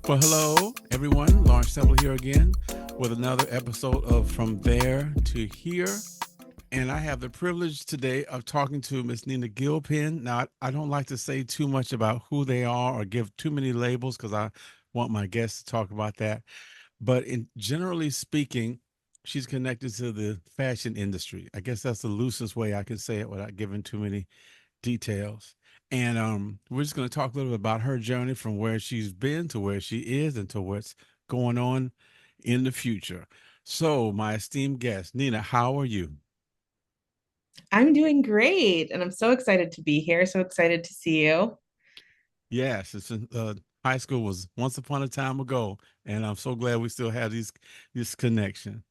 Well, hello, everyone. Lawrence Temple here again with another episode of From There to Here. And I have the privilege today of talking to Miss Nyna Gilpin. Now, I don't like to say too much about who they are or give too many labels because I want my guests to talk about that. But in generally speaking, she's connected to the fashion industry. I guess that's the loosest way I can say it without giving too many details. And we're just going to talk a little bit about her journey from where she's been to where she is and to what's going on in the future. So, my esteemed guest, Nyna, how are you? I'm doing great, and I'm so excited to be here. So excited to see you. Yes, high school was once upon a time ago, and I'm so glad we still have this connection.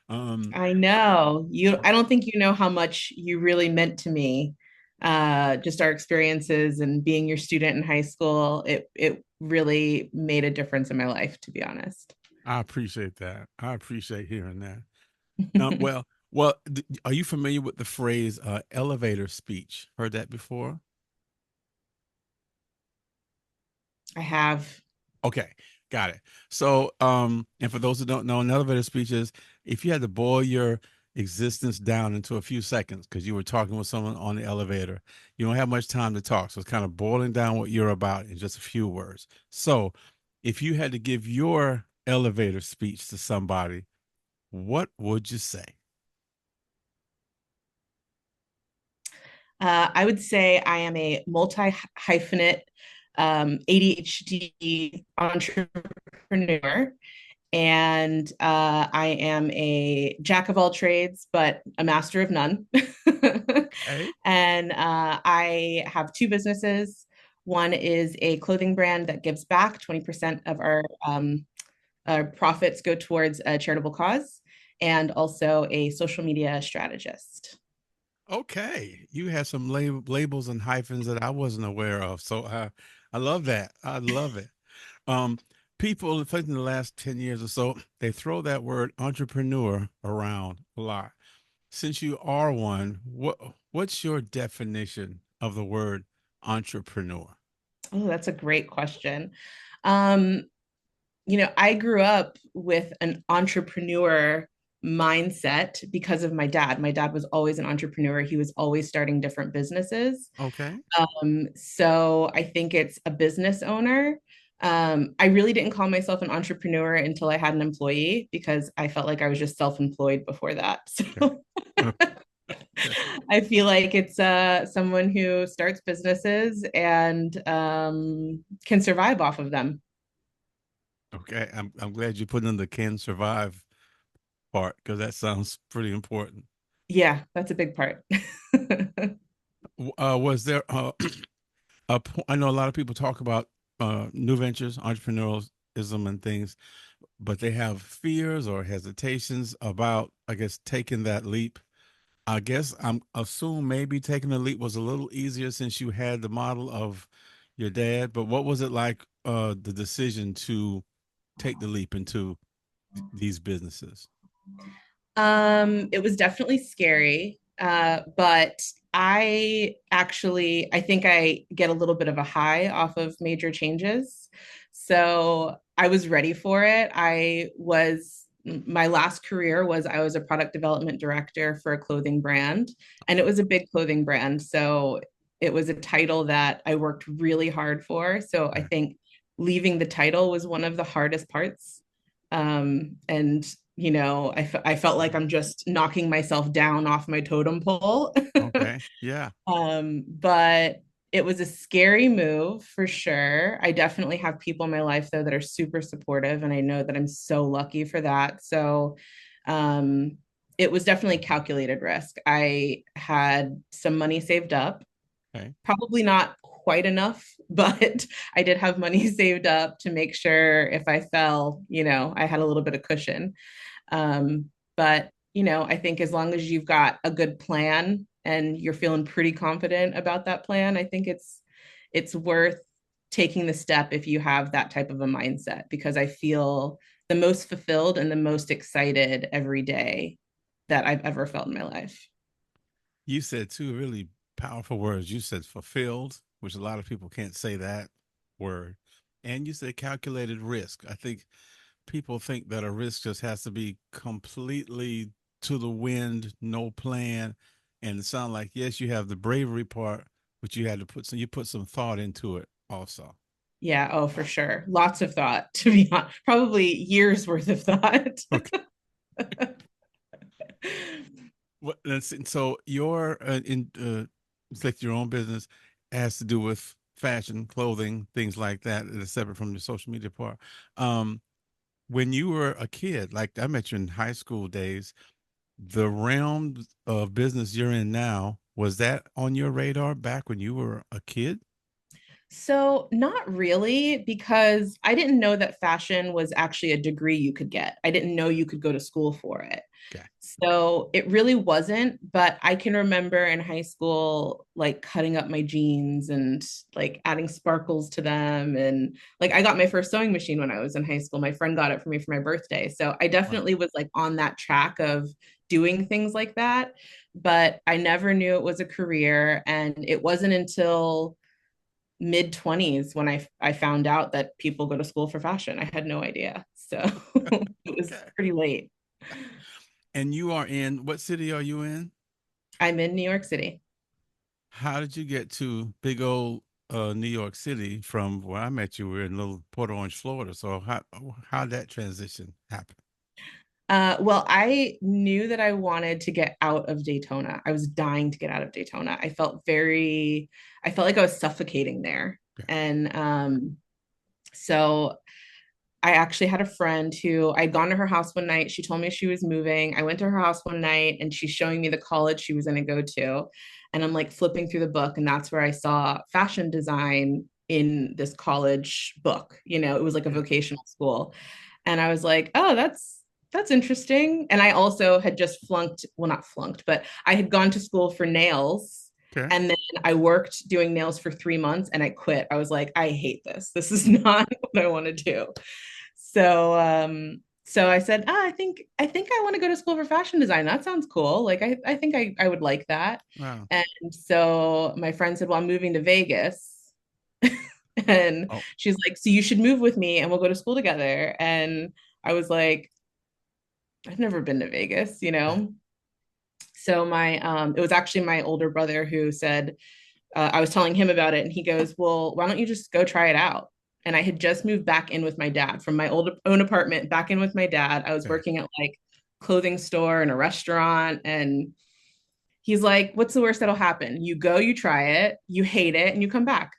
Um, I know you. I don't think you know how much you really meant to me. Just our experiences and being your student in high school. It really made a difference in my life, to be honest. I appreciate that. I appreciate hearing that. Well, are you familiar with the phrase elevator speech? Heard that before? I have. Okay, got it. So, and for those who don't know, an elevator speech is if you had to boil your existence down into a few seconds because you were talking with someone on the elevator, you don't have much time to talk. So it's kind of boiling down what you're about in just a few words. So, if you had to give your elevator speech to somebody, what would you say? I would say I am a multi hyphenate ADHD entrepreneur. And I am a jack of all trades, but a master of none. Okay. And I have two businesses. One is a clothing brand that gives back 20% of our profits go towards a charitable cause, and also a social media strategist. Okay, you had some labels and hyphens that I wasn't aware of. So I love that. I love it. Um, People, I think in the last 10 years or so, they throw that word entrepreneur around a lot. Since you are one, what's your definition of the word entrepreneur? Oh, that's a great question. Um, I grew up with an entrepreneur mindset because of my dad. My dad was always an entrepreneur. He was always starting different businesses. Okay. So I think it's a business owner. I really didn't call myself an entrepreneur until I had an employee because I felt like I was just self-employed before that. Okay. So Okay. I feel like it's someone who starts businesses and can survive off of them. Okay. I'm glad you put in the can survive part because that sounds pretty important. Yeah, that's a big part. Was there I know a lot of people talk about new ventures, entrepreneurialism, and things, but they have fears or hesitations about, I guess, taking that leap. I guess I'm assume maybe taking the leap was a little easier since you had the model of your dad. But what was it like, the decision to take the leap into these businesses? It was definitely scary, but I think I get a little bit of a high off of major changes. So I was ready for it. My last career was I was a product development director for a clothing brand, and it was a big clothing brand. So it was a title that I worked really hard for. So I Okay. think leaving the title was one of the hardest parts. And I felt like I'm just knocking myself down off my totem pole. Okay. Yeah. But it was a scary move for sure. I definitely have people in my life though that are super supportive, and I know that I'm so lucky for that. So um, it was definitely calculated risk. I had some money saved up, Okay. probably not quite enough, but I did have money saved up to make sure if I fell, I had a little bit of cushion. But I think as long as you've got a good plan and you're feeling pretty confident about that plan, I think it's worth taking the step if you have that type of a mindset, because I feel the most fulfilled and the most excited every day that I've ever felt in my life. You said two really powerful words. You said fulfilled, which a lot of people can't say that word, And you said calculated risk. I think people think that a risk just has to be completely to the wind, no plan. And it sounds like, yes, you have the bravery part, but you had to put some thought into it also. Yeah, oh, for sure. Lots of thought, to be honest. Probably years worth of thought. Okay. So your in it's like your own business has to do with fashion, clothing, things like that that is separate from the social media part. Um, when you were a kid, like I met you in high school days, the realm of business you're in now, was that on your radar back when you were a kid? So, not really, because I didn't know that fashion was actually a degree you could get. I didn't know you could go to school for it. Okay. So, it really wasn't. But I can remember in high school, like cutting up my jeans and like adding sparkles to them. And like, I got my first sewing machine when I was in high school. My friend got it for me for my birthday. So, I Wow. definitely was like on that track of doing things like that. But I never knew it was a career. And it wasn't until mid 20s when I found out that people go to school for fashion. I had no idea. So it was Okay. pretty late. And you are in what city are you in? I'm in New York City. How did you get to big old New York City from where I met you? We were in little Port Orange, Florida. So how that transition happen? Well, I knew that I wanted to get out of Daytona. I was dying to get out of Daytona. I felt like I was suffocating there. Okay. And so I actually had a friend who I'd gone to her house one night. She told me she was moving. I went to her house one night and she's showing me the college she was going to go to. And I'm like flipping through the book, and that's where I saw fashion design in this college book. You know, it was like a Yeah. vocational school. And I was like, oh, that's interesting. And I also had just flunked, well, not flunked, but I had gone to school for nails. Okay. And then I worked doing nails for 3 months and I quit. I was like, I hate this. This is not what I want to do. So I said, I think I want to go to school for fashion design. That sounds cool. Like I think I would like that. Wow. And so my friend said, well, I'm moving to Vegas. And Oh, she's like, so you should move with me and we'll go to school together. And I was like, I've never been to Vegas, you yeah. know? So it was actually my older brother who said, I was telling him about it, and he goes, well, why don't you just go try it out? And I had just moved back in with my dad from my old own apartment, back in with my dad. I was Okay. working at like clothing store and a restaurant. And he's like, what's the worst that'll happen? You go, you try it, you hate it, and you come back.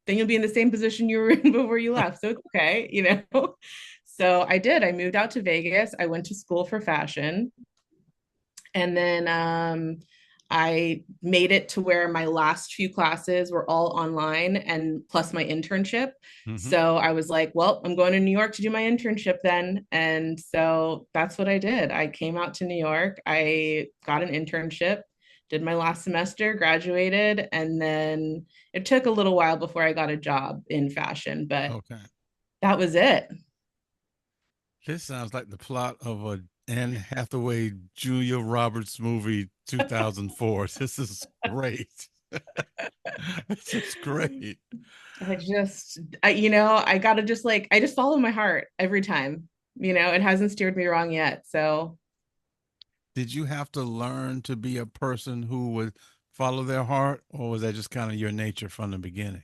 Then you'll be in the same position you were in before you left. So it's okay, you know? So I did. I moved out to Vegas. I went to school for fashion. And then I made it to where my last few classes were all online and plus my internship. Hmm. So I was like, well, I'm going to New York to do my internship then. And so that's what I did. I came out to New York. I got an internship, did my last semester, graduated, and then it took a little while before I got a job in fashion, but Okay. that was it. This sounds like the plot of a Anne Hathaway, Julia Roberts movie, 2004. This is great. This is great. I gotta just like, I just follow my heart every time. It hasn't steered me wrong yet. So, Did you have to learn to be a person who would follow their heart, or was that just kind of your nature from the beginning?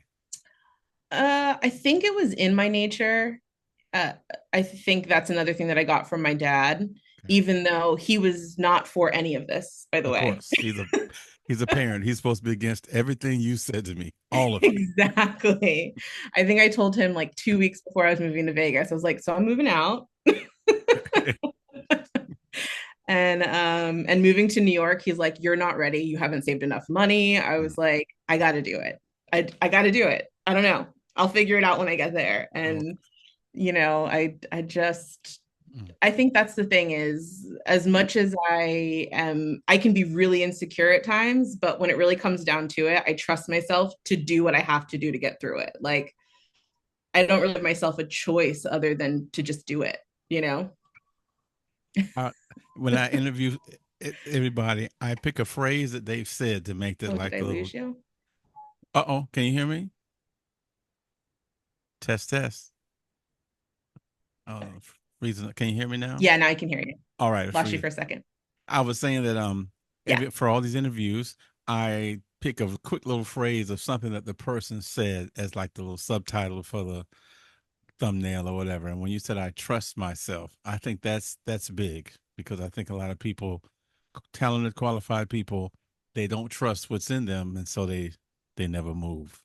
I think it was in my nature. Uh, I think that's another thing that I got from my dad, Okay. even though he was not for any of this, by the Of way. course, he's a parent. He's supposed to be against everything you said to me, all of it. Exactly. I think I told him like 2 weeks before I was moving to Vegas. I was like, so I'm moving out. And moving to New York, he's like, you're not ready. You haven't saved enough money. I Mm. was like, I got to do it. I got to do it. I don't know. I'll figure it out when I get there. Okay. And I just Mm. I think that's the thing is, as much as I can be really insecure at times, but when it really comes down to it, I trust myself to do what I have to do to get through it. Like I don't really give myself a choice other than to just do it, you know? Uh, when I interview everybody, I pick a phrase that they've said to make that Oh, did like I a little. lose you? Uh oh, can you hear me? Test, test. Reason. Can you hear me now? Yeah, now I can hear you. All right, Lost you free. for a second. I was saying that Yeah. for all these interviews, I pick a quick little phrase of something that the person said as like the little subtitle for the thumbnail or whatever. And when you said I trust myself, I think that's big because I think a lot of people, talented, qualified people, they don't trust what's in them, and so they never move.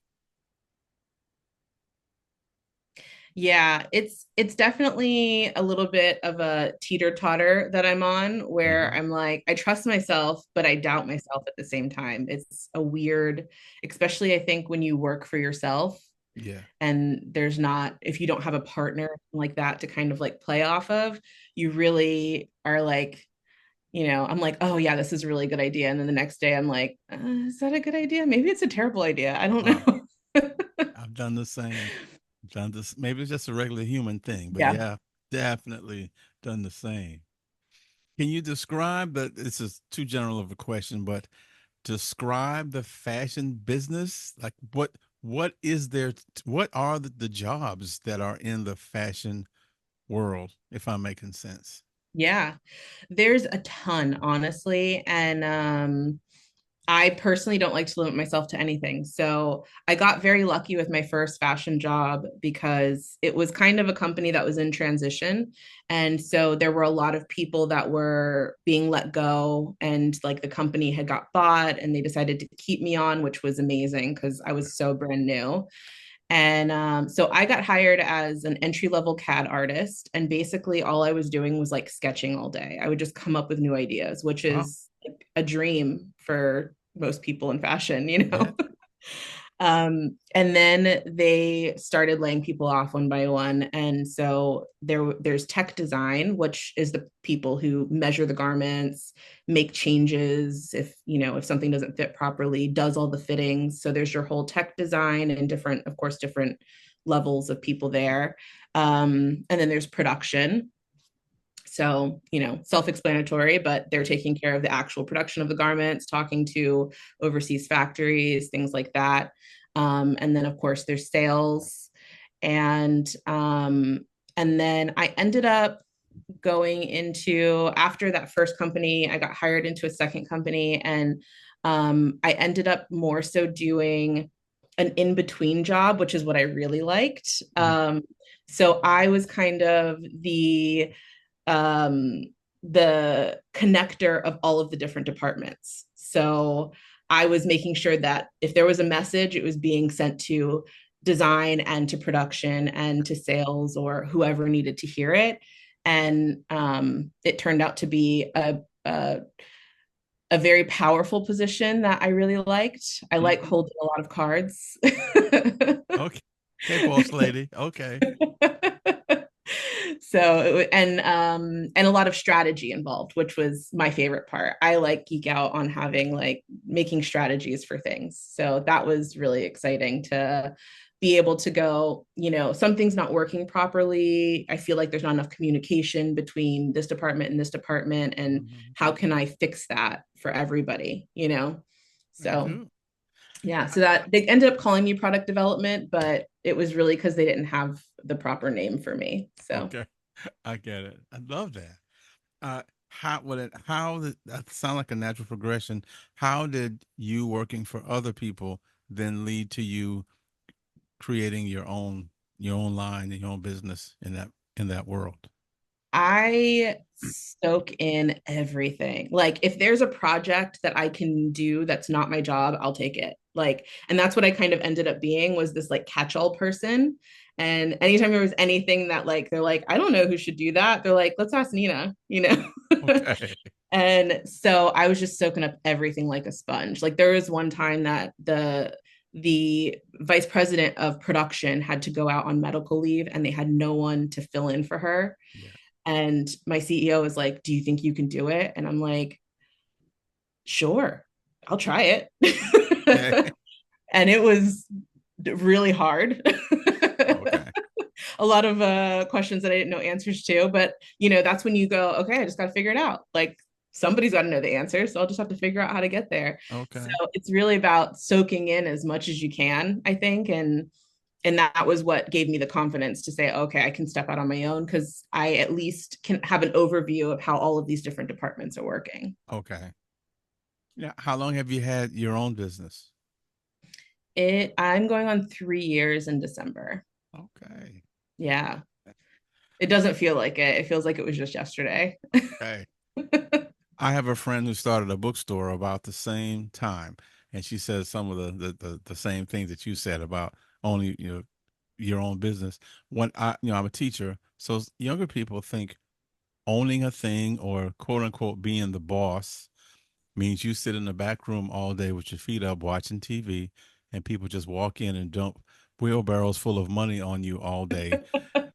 Yeah, it's definitely a little bit of a teeter-totter that I'm on where Hmm. I'm like, I trust myself, but I doubt myself at the same time. It's a weird, especially I think when you work for yourself Yeah. and there's not, if you don't have a partner like that to kind of like play off of, you really are like, I'm like, oh yeah, this is a really good idea. And then the next day I'm like, is that a good idea? Maybe it's a terrible idea. I don't Wow. know. I've done the same. Done this. Maybe it's just a regular human thing, but Yeah. yeah, definitely done the same. Can you describe the? This is too general of a question, but describe the fashion business. Like what is there? What are the jobs that are in the fashion world? If I'm making sense. Yeah. There's a ton, honestly. And I personally don't like to limit myself to anything. So I got very lucky with my first fashion job because it was kind of a company that was in transition. And so there were a lot of people that were being let go, and like the company had got bought and they decided to keep me on, which was amazing because I was so brand new. And so I got hired as an entry level CAD artist. And basically, all I was doing was like sketching all day. I would just come up with new ideas, which Wow. is like a dream for most people in fashion. Yeah. And then they started laying people off one by one. And so there's tech design, which is the people who measure the garments, make changes if something doesn't fit properly, does all the fittings. So there's your whole tech design and different, of course, different levels of people there. And then there's production, so, self-explanatory, but they're taking care of the actual production of the garments, talking to overseas factories, things like that. And then, of course, there's sales. And then I ended up going into, after that first company, I got hired into a second company, and I ended up more so doing an in-between job, which is what I really liked. Mhm. So I was kind of um, the connector of all of the different departments. So I was making sure that if there was a message, it was being sent to design and to production and to sales or whoever needed to hear it. And it turned out to be a very powerful position that I really liked. I like Mhm. holding a lot of cards. Okay. Okay, boss lady. Okay. And a lot of strategy involved, which was my favorite part. I like geek out on having like making strategies for things, so that was really exciting to be able to go, something's not working properly. I feel like there's not enough communication between this department and this department, and Mhm. how can I fix that for everybody. I So do. yeah, I, so that they ended up calling me product development, but it was really because they didn't have the proper name for me. So okay. I get it. I love that. How would it? How did that sound like a natural progression? How did you working for other people then lead to you creating your own line and your own business in that world? I soak in everything. Like if there's a project that I can do that's not my job, I'll take it. Like, and that's what I kind of ended up being, was this like catch-all person. And anytime there was anything that like they're like, I don't know who should do that, they're like, let's ask Nina. Okay. And so I was just soaking up everything like a sponge. Like there was one time that the vice president of production had to go out on medical leave and they had no one to fill in for her. Yeah. And my CEO was like, do you think you can do it? And I'm like, sure, I'll try Okay. it. And it was really hard. Okay. A lot of questions that I didn't know answers to. But, that's when you go, okay, I just got to figure it out. Like somebody's got to know the answer. So I'll just have to figure out how to get there. So Okay. it's really about soaking in as much as you can, I think. And And that was what gave me the confidence to say, okay, I can step out on my own because I at least can have an overview of how all of these different departments are working. Okay. Yeah. How long have you had your own business? I'm going on 3 years in December. Okay. Yeah. It doesn't feel like it. It feels like it was just yesterday. Okay. I have a friend who started a bookstore about the same time, and she says some of the same things that you said about owning your own business. When I'm a teacher, so younger people think owning a thing or quote unquote being the boss means you sit in the back room all day with your feet up watching TV, and people just walk in and dump wheelbarrows full of money on you all day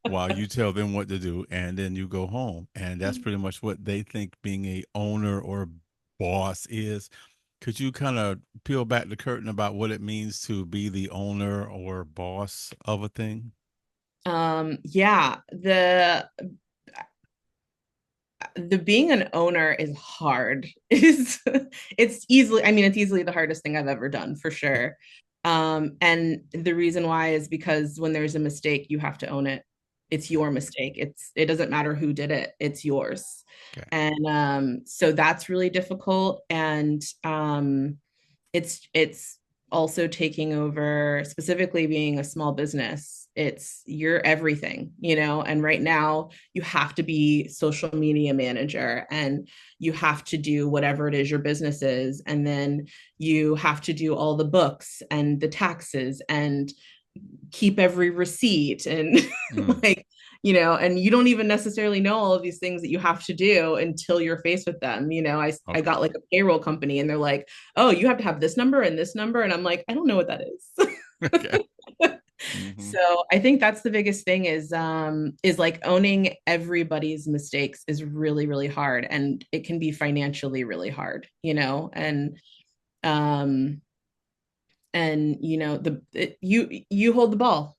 while you tell them what to do, and then you go home. And that's pretty much what they think being a owner or boss is. Could you kind of peel back the curtain about what it means to be the owner or boss of a thing? Yeah, the being an owner is hard. Is it's easily, I mean, it's easily the hardest thing I've ever done for sure. And the reason why is because when there's a mistake, you have to own it. It's Okay. your mistake. It doesn't matter who did it, it's yours. Okay. And so that's really difficult. And it's also taking over, specifically being a small business. It's your everything, and right now you have to be social media manager, and you have to do whatever it is your business is, and then you have to do all the books and the taxes and keep every receipt and Mm. like, and you don't even necessarily know all of these things that you have to do until you're faced with them. I Okay. got like a payroll company, and they're like, oh, you have to have this number and this number, and I'm like, I don't know what that is. Okay. Hmm. So I think that's the biggest thing is like owning everybody's mistakes is really, really hard, and it can be financially really hard, um you hold the ball.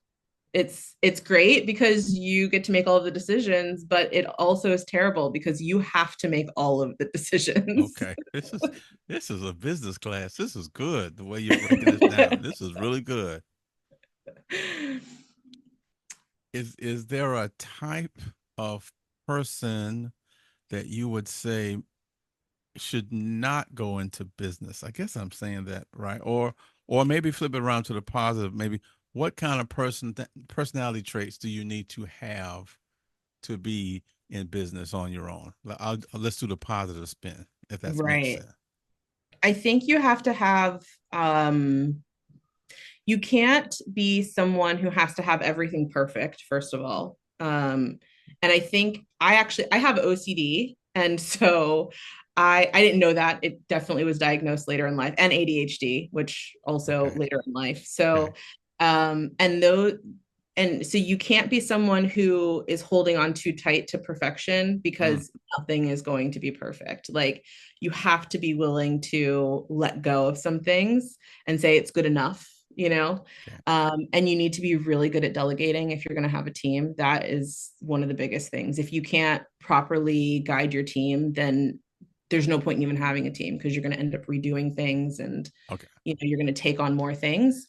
It's great because you get to make all of the decisions, but it also is terrible because you have to make all of the decisions. Okay. This is a business class. This is good. The way you're breaking this down. This is really good. Is there a type of person that you would say should not go into business? I guess I'm saying that right. Or maybe flip it around to the positive. Maybe what kind of personality traits do you need to have to be in business on your own? Let's do the positive spin, if that makes Right. sense. I think you have to have you can't be someone who has to have everything perfect, first of all. And I think I have OCD, and so I didn't know that. It definitely was diagnosed later in life, and ADHD, which also Okay. later in life. Okay. So and those and so you can't be someone who is holding on too tight to perfection, Mm, because nothing is going to be perfect. Like, you have to be willing to let go of some things and say it's good enough, okay. and you need to be really good at delegating if you're going to have a team. That is one of the biggest things. If you can't properly guide your team, then there's no point in even having a team, because you're going to end up redoing things, and Okay. you're going to take on more things.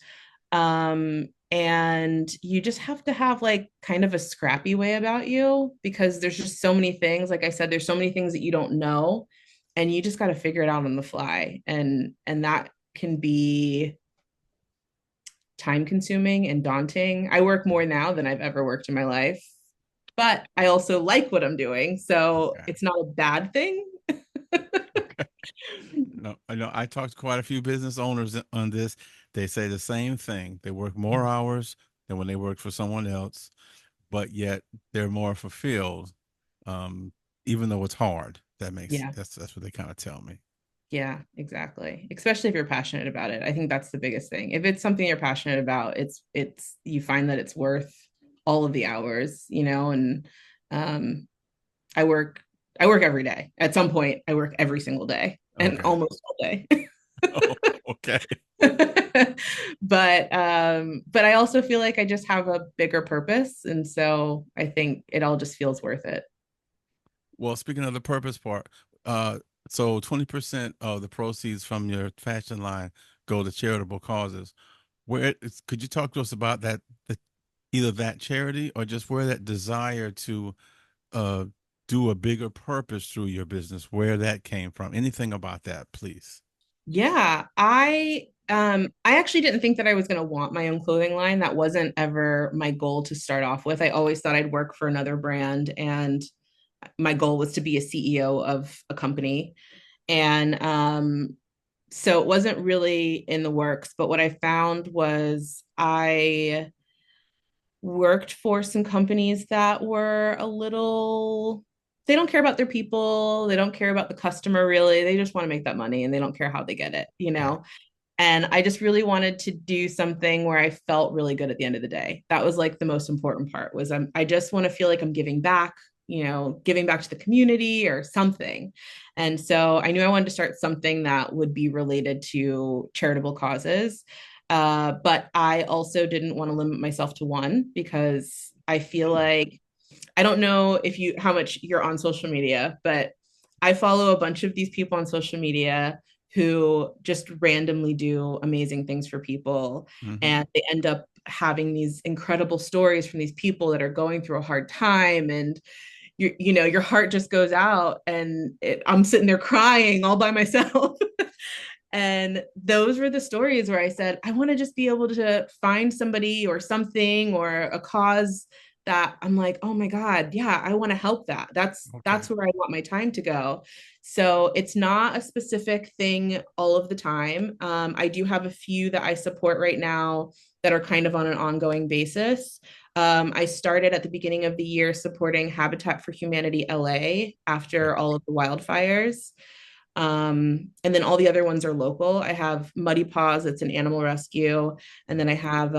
And you just have to have like kind of a scrappy way about you, because there's just so many things. Like I said, there's so many things that you don't know, and you just got to figure it out on the fly. And that can be time consuming and daunting. I work more now than I've ever worked in my life, but I also like what I'm doing. So Okay. it's not a bad thing. Okay. No, I know I talked to quite a few business owners on this. They say the same thing. They work more hours than when they work for someone else, but yet they're more fulfilled, um, even though it's hard. Yeah. That's what they kind of tell me. Yeah, exactly. Especially if you're passionate about it. I think that's the biggest thing. If it's something you're passionate about, it's you find that it's worth all of the hours, and um I work I work every day. At some point, I work every single day and Okay. almost all day. Oh, okay. But I also feel like I just have a bigger purpose, and so I think it all just feels worth it. Well, speaking of the purpose part, uh, so 20% of the proceeds from your fashion line go to charitable causes. could you talk to us about either that charity or just where that desire to uh, do a bigger purpose through your business, where that came from? Anything about that, please? Yeah, I actually didn't think that I was going to want my own clothing line. That wasn't ever my goal to start off with. I always thought I'd work for another brand, and my goal was to be a CEO of a company. And so it wasn't really in the works, but what I found was I worked for some companies that were a little, they don't care about their people, they don't care about the customer really, they just want to make that money and they don't care how they get it, you Right. know. And I just really wanted to do something where I felt really good at the end of the day. That was like the most important part was I just want to feel like I'm giving back, you know, giving back to the community or something. And so I knew I wanted to start something that would be related to charitable causes. But I also didn't want to limit myself to one because I feel like I don't know if you how much you're on social media, but I follow a bunch of these people on social media who just randomly do amazing things for people, Mm-hmm. and they end up having these incredible stories from these people that are going through a hard time, and you know your heart just goes out, and I'm sitting there crying all by myself. And those were the stories where I said, I want to just be able to find somebody or something or a cause that I'm like, oh my God, yeah, I want to help that. That's Okay. where I want my time to go. So it's not a specific thing all of the time. I do have a few that I support right now that are kind of on an ongoing basis. I started at the beginning of the year supporting Habitat for Humanity LA Okay. after all of the wildfires. And then all the other ones are local. I have Muddy Paws, it's an animal rescue. And then I have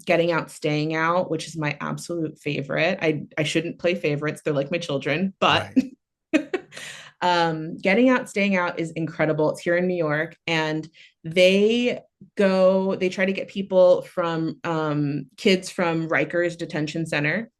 Getting Out, Staying Out, which is my absolute favorite. I shouldn't play favorites, they're like my children, but Right. Getting Out, Staying Out is incredible. It's here in New York, and they they try to get people from kids from Rikers Detention Center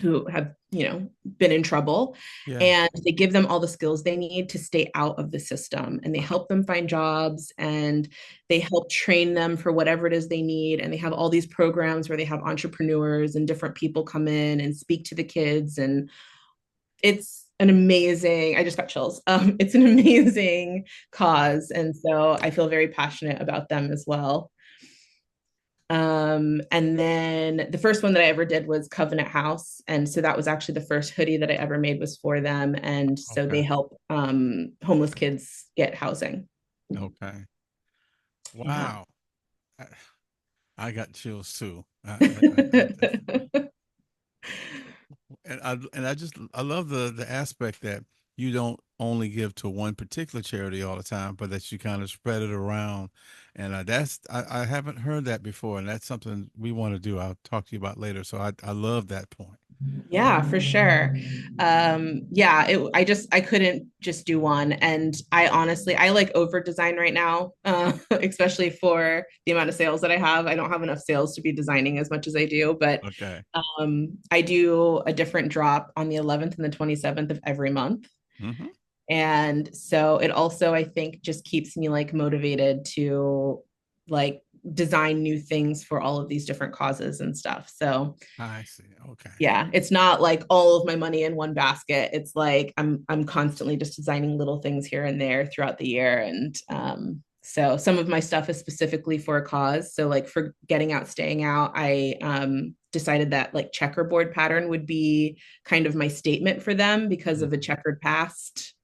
who have, you know, been in trouble, Yeah. and they give them all the skills they need to stay out of the system, and they help them find jobs, and they help train them for whatever it is they need, and they have all these programs where they have entrepreneurs and different people come in and speak to the kids, and it's an amazing, I just got chills, it's an amazing cause, and so I feel very passionate about them as well. And then the first one that I ever did was Covenant House. And so that was actually the first hoodie that I ever made was for them. And so they Okay. help homeless kids get housing. Okay. Yeah. Wow. I, I got chills too. I definitely. And I love the aspect that you don't only give to one particular charity all the time, but that you kind of spread it around. And I haven't heard that before, and that's something we want to do. I'll talk to you about later. So I love that point. Yeah, for sure. Yeah, I couldn't just do one. And I honestly, I like over design right now, especially for the amount of sales that I have. I don't have enough sales to be designing as much as I do, but Okay. I do a different drop on the 11th and the 27th of every month. Mm-hmm. And so it also, I think, just keeps me like motivated to like design new things for all of these different causes and stuff. So I see. Okay. yeah, it's not like all of my money in one basket. It's like I'm constantly just designing little things here and there throughout the year. And so some of my stuff is specifically for a cause. So like for Getting Out, Staying Out, I decided that like checkerboard pattern would be kind of my statement for them because of a Mhm. checkered past.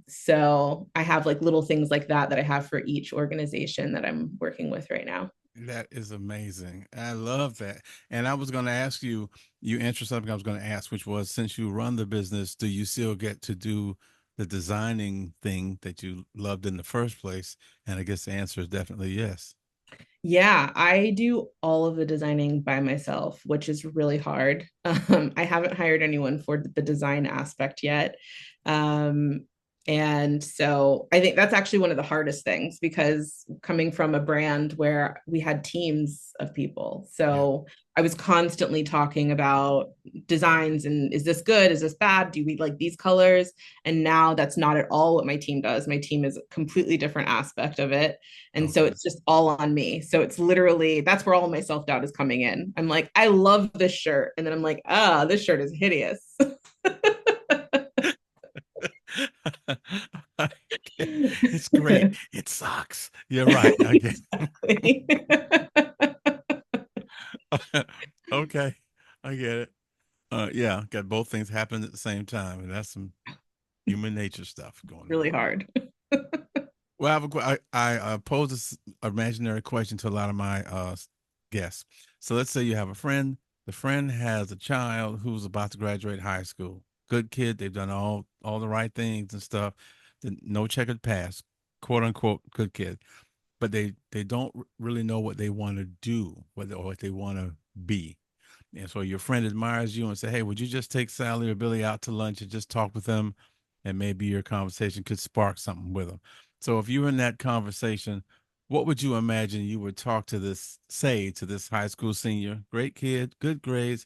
So I have like little things like that I have for each organization that I'm working with right now. That is amazing. I love that. And I was going to ask you, you answered something I was going to ask, which was since you run the business, do you still get to do the designing thing that you loved in the first place? And I guess the answer is definitely yes. Yeah, I do all of the designing by myself, which is really hard. I haven't hired anyone for the design aspect yet. Um, And so I think that's actually one of the hardest things, because coming from a brand where we had teams of people. Yeah. So I was constantly talking about designs and, is this good? Is this bad? Do we like these colors? And now that's not at all what my team does. My team is a completely different aspect of it. And so Okay. it's just all on me. So it's literally, that's where all my self doubt is coming in. I'm like, I love this shirt. And then I'm like, this shirt is hideous. It's great. It sucks. You're right. Okay. Exactly. Okay. I get it. Yeah, got both things happening at the same time, and that's some human nature stuff going Really on. hard. Well, I pose this imaginary question to a lot of my guests. So let's say you have a friend. The friend has a child who's about to graduate high school. Good kid. They've done all the right things and stuff. No checkered past, quote unquote, good kid. But they don't really know what they want to do, what they want to be. And so your friend admires you and say, "Hey, would you just take Sally or Billy out to lunch and just talk with them, and maybe your conversation could spark something with them." So if you were in that conversation, what would you imagine you would talk to say to this high school senior, great kid, good grades,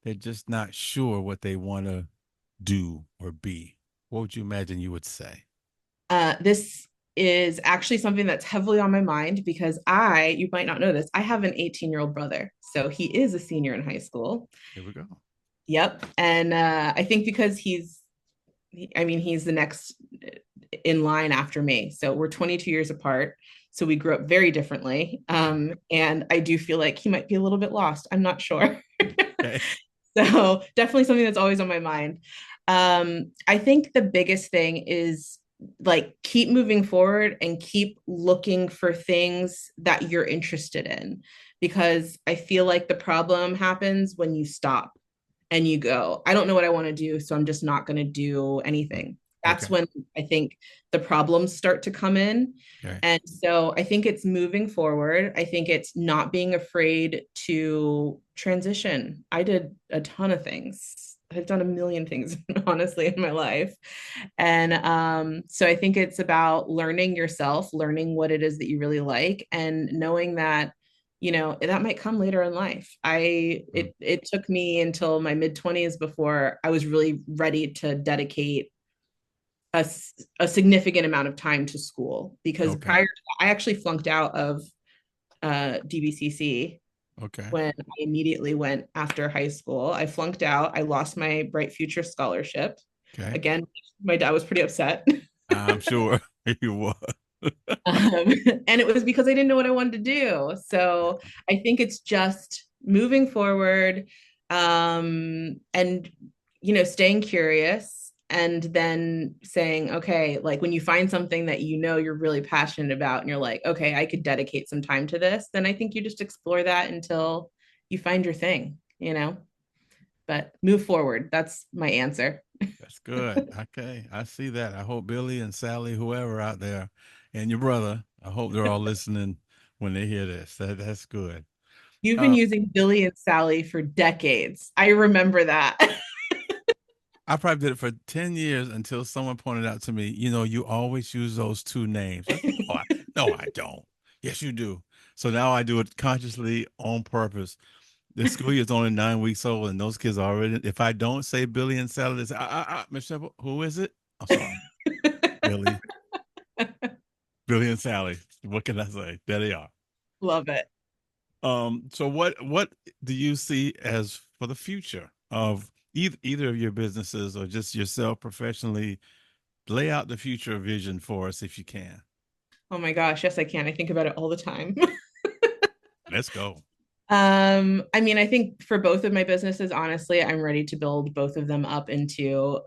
they're just not sure what they want to do or be? What would you imagine you would say? This is actually something that's heavily on my mind, because you might not know this, I have an 18-year-old brother. So he is a senior in high school. Here we go. Yep. And I think because he's the next in line after me. So we're 22 years apart. So we grew up very differently. Okay. And I do feel like he might be a little bit lost. I'm not sure. Okay. So definitely something that's always on my mind. I think the biggest thing is like keep moving forward and keep looking for things that you're interested in, because I feel like the problem happens when you stop and you go, I don't know what I want to do, so I'm just not going to do Mm. anything. That's Okay. when I think the problems start to come in. Okay. And so I think it's moving forward. I think it's not being afraid to transition. I did a ton of things. I've done a million things, honestly, in my life. And so I think it's about learning yourself, learning what it is that you really like, and knowing that, that might come later in life. Mm. It took me until my mid 20s before I was really ready to dedicate a, a significant amount of time to school, because Okay. prior to that, I actually flunked out of DBCC Okay. when I immediately went after high school. I flunked out. I lost my Bright Future scholarship. Okay. Again, my dad was pretty upset. I'm sure you was. And it was because I didn't know what I wanted to do. So I think it's just moving forward, and staying curious, and then saying, okay, like when you find something that you're really passionate about, and you're like, okay, I could dedicate some time to this, then I think you just explore that until you find your thing. But move forward. That's my answer. That's good. Okay. I see that. I hope Billy and Sally, whoever out there, and your brother, I hope they're all listening when they hear this. That's good. You've been Uh, using Billy and Sally for decades. I remember that. I probably did it for 10 years until someone pointed out to me, you always use those two names. I said, no, I don't. Yes, you do. So now I do it consciously on purpose. The school year is only 9 weeks old, and those kids are already, if I don't say Billy and Sally, they say, Miss Shepherd, who is it? I'm sorry. Billy. Billy and Sally. What can I say? There they are. Love it. So what do you see as for the future of either of your businesses or just yourself professionally? Lay out the future vision for us if you can. Oh my gosh, yes, I can. I think about it all the time. Let's go. I mean, I think for both of my businesses, honestly, I'm ready to build both of them up into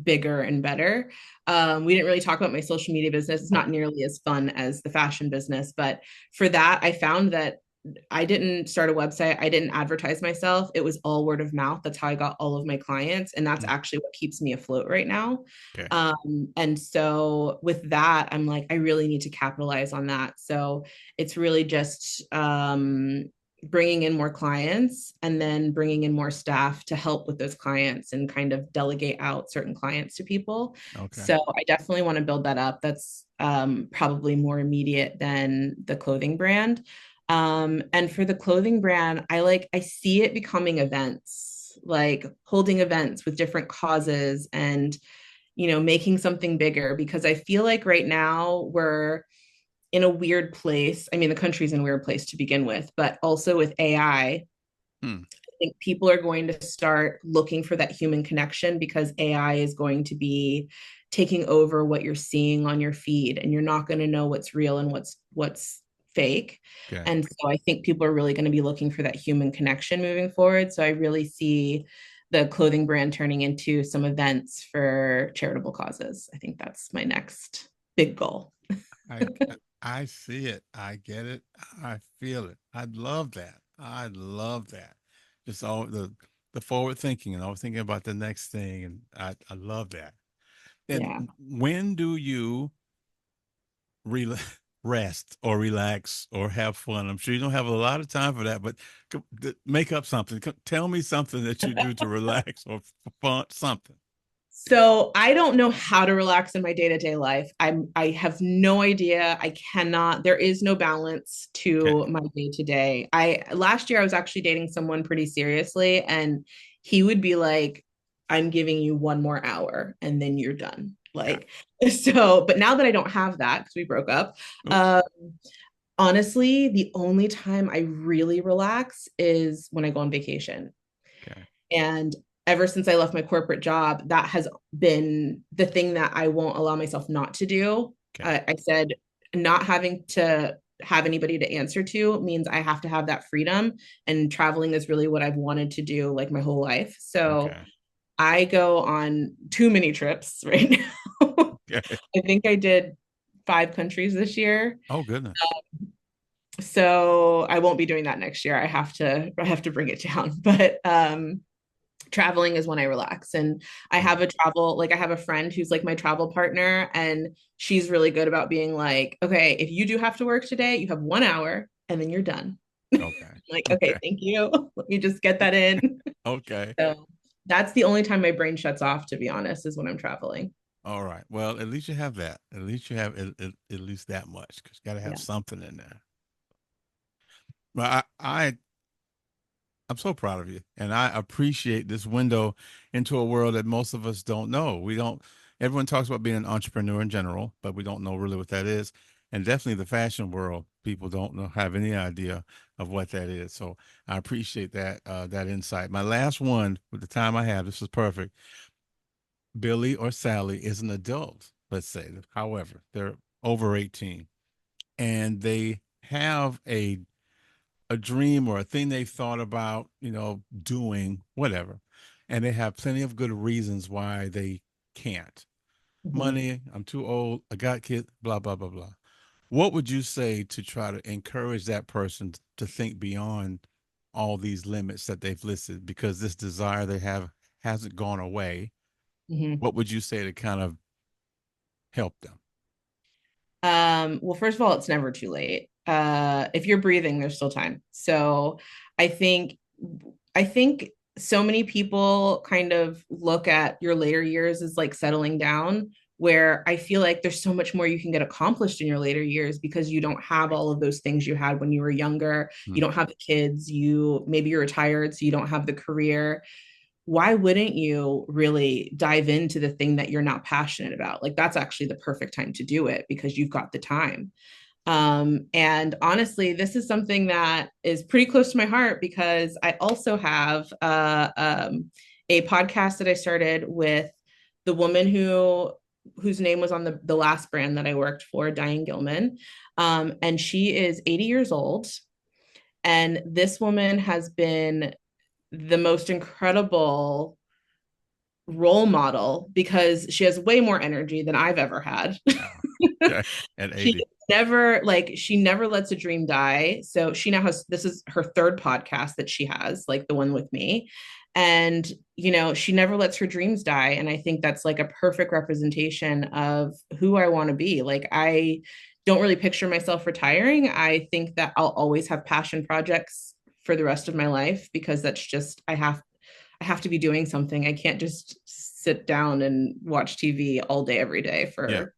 bigger and better. We didn't really talk about my social media business. It's not nearly as fun as the fashion business, but for that, I found that I didn't start a website. I didn't advertise myself. It was all word of mouth. That's how I got all of my clients. And that's Mm. actually what keeps me afloat right now. Okay. And so with that, I'm like, I really need to capitalize on that. So it's really just bringing in more clients and then bringing in more staff to help with those clients and kind of delegate out certain clients to people. Okay. So I definitely want to build that up. That's probably more immediate than the clothing brand. And for the clothing brand, I see it becoming events, like holding events with different causes and making something bigger, because I feel like right now we're in a weird place. I mean, the country's in a weird place to begin with, but also with AI, Hmm. think people are going to start looking for that human connection, because AI is going to be taking over what you're seeing on your feed, and you're not going to know what's real and what's fake. Okay. And so I think people are really going to be looking for that human connection moving forward. So I really see the clothing brand turning into some events for charitable causes. I think that's my next big goal. I I see it. I get it. I feel it. I love that. I love that. Just all the forward thinking and always thinking about the next thing, and I love that. And Yeah. when do you rela rest or relax or have fun? I'm sure you don't have a lot of time for that, but make up something. Tell me something that you do to relax or fun, something. So I don't know how to relax in my day-to-day life. I have no idea. I cannot, there is no balance Okay. to my day-to-day. I last year I was actually dating someone pretty seriously, and he would be like, I'm giving you one more hour and then you're done. Got Like, so, but now that I don't have that because we broke up, oops. honestly, the only time I really relax is when I go on vacation. Okay. And ever since I left my corporate job, that has been the thing that I won't allow myself not to do. Okay. I said, not having to have anybody to answer to means I have to have that freedom. And traveling is really what I've wanted to do like my whole life. So Okay. I go on too many trips right now. Okay. I think I did 5 countries this year. Oh goodness. So I won't be doing that next year. I have to bring it down. But traveling is when I relax. And I have a friend who's like my travel partner, and she's really good about being like, okay, if you do have to work today, you have 1 hour and then you're done. Okay. Like, okay, Okay. thank you. Let me just get that in. Okay. So that's the only time my brain shuts off, to be honest, is when I'm traveling. All right. Well, at least you have that. At least you have at least that much, because you got to have Yeah. something in there. But I'm so proud of you, and I appreciate this window into a world that most of us don't know. We don't. Everyone talks about being an entrepreneur in general, but we don't know really what that is. And definitely the fashion world, people don't know have any idea of what that is. So I appreciate that insight. My last one, with the time I have, this is perfect. Billy or Sally is an adult, let's say. However, they're over 18, and they have a dream or a thing they've thought about, doing whatever. And they have plenty of good reasons why they can't. Mhm. Money, I'm too old, I got kids, blah, blah, blah, blah. What would you say to try to encourage that person to think beyond all these limits that they've listed, because this desire they have hasn't gone away? Mhm. What would you say to kind of help them? Well, first of all, it's never too late. If you're breathing, there's still time. So I think I think so many people kind of look at your later years as like settling down, where I feel like there's so much more you can get accomplished in your later years, because you don't have all of those things you had when you were younger. You Hmm. don't have the kids, maybe you're retired, so you don't have the career. Why wouldn't you really dive into the thing that you're not passionate about? Like, that's actually the perfect time to do it, because you've got the time. And honestly, this is something that is pretty close to my heart, because I also have a podcast that I started with the woman whose name was on the last brand that I worked for, Diane Gilman. And she is 80 years old. And this woman has been the most incredible role model, because she has way more energy than I've ever had. Wow. Okay. At She 80. never lets a dream die. So she now has, this is her third podcast that she has, like the one with me. And, she never lets her dreams die. And I think that's like a perfect representation of who I want to be. Like, I don't really picture myself retiring. I think that I'll always have passion projects for the rest of my life, because that's just, I have to be doing something. I can't just sit down and watch TV all day every day Yeah. for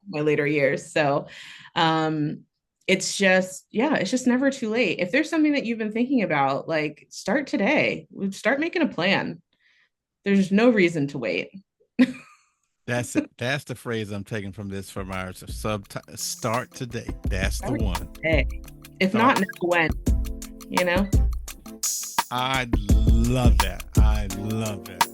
my later years. So it's just, yeah, it's just never too late. If there's something that you've been thinking about, like, start today. Start making a plan. There's no reason to wait. That's it. That's the phrase I'm taking from this from our start today. That's the Start one. today. If Start. not now, when? You know? I love that. I love that.